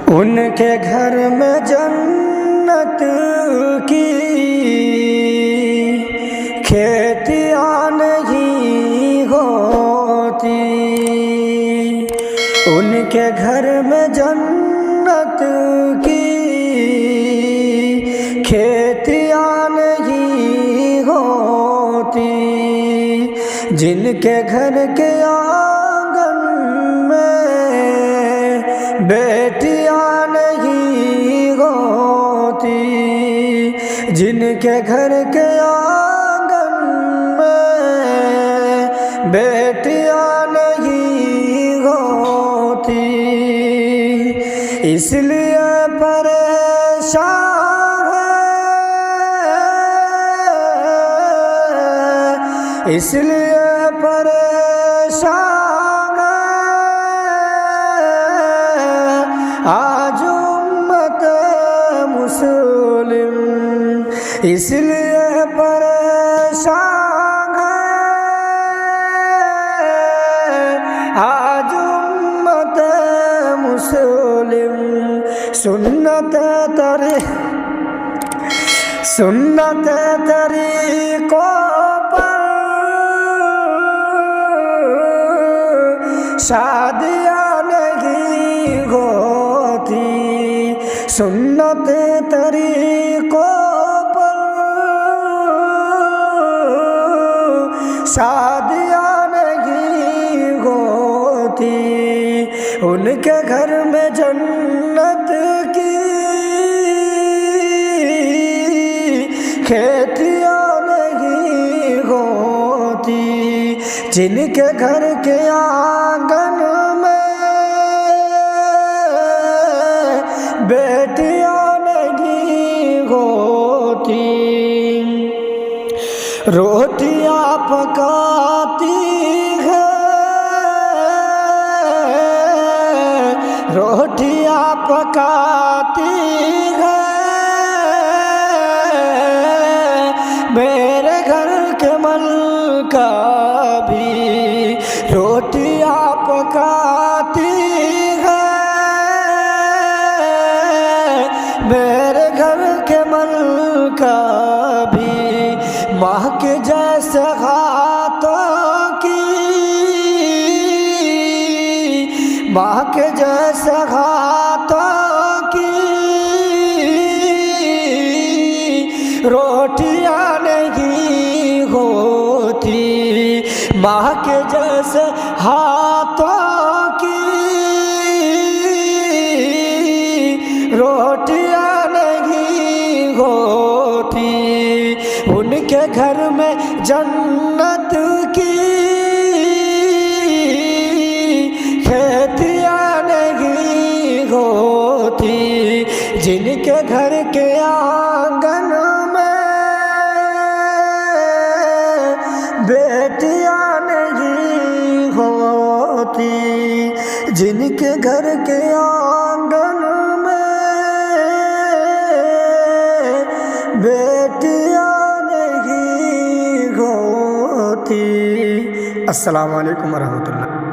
ان کے گھر میں جنت کی کھیتیاں نہیں ہوتی، ان کے گھر میں جنت کی کھیتیاں نہیں ہوتی، جن کے گھر کے آنگن میں بیٹیاں نہیں ہوتی، جن کے گھر کے آنگن میں بیٹیاں نہیں ہوتی، اس لیے پریشان ہے، اس لیے پریشان آج امت مسلم، اس لیے پریشان آج امت مسلم، سنت طریقوں پر شادیاں نہیں ہوتی، سنت طریقوں پر شادیاں نہیں ہوتی، ان کے گھر میں جنت کی کھیتیاں نہیں ہوتی، جن کے گھر کے آنگن میں بیٹیاں نہیں ہوتی، روٹیاں پکاتی ہے، روٹیاں پکاتی ہے، میرے گھر کے ملکہ بھی روٹیاں پکاتی ہے، میرے گھر کے ملکہ بھی ماں کے جیسے ہاتھوں کی، ماں کے جیسے ہاتھوں کی روٹیاں نہیں ہوتی، ماں کے جیسے ہاتھوں کی روٹیاں نہیں ہوتی، ان کے گھر میں جنت کی کھیتیاں نہیں ہوتی، جن کے گھر کے آنگن میں بیٹیاں نہیں ہوتی، جن کے گھر کے آنگن میں بیٹیاں نہیں ہوتی۔ السلام علیکم ورحمۃ اللہ۔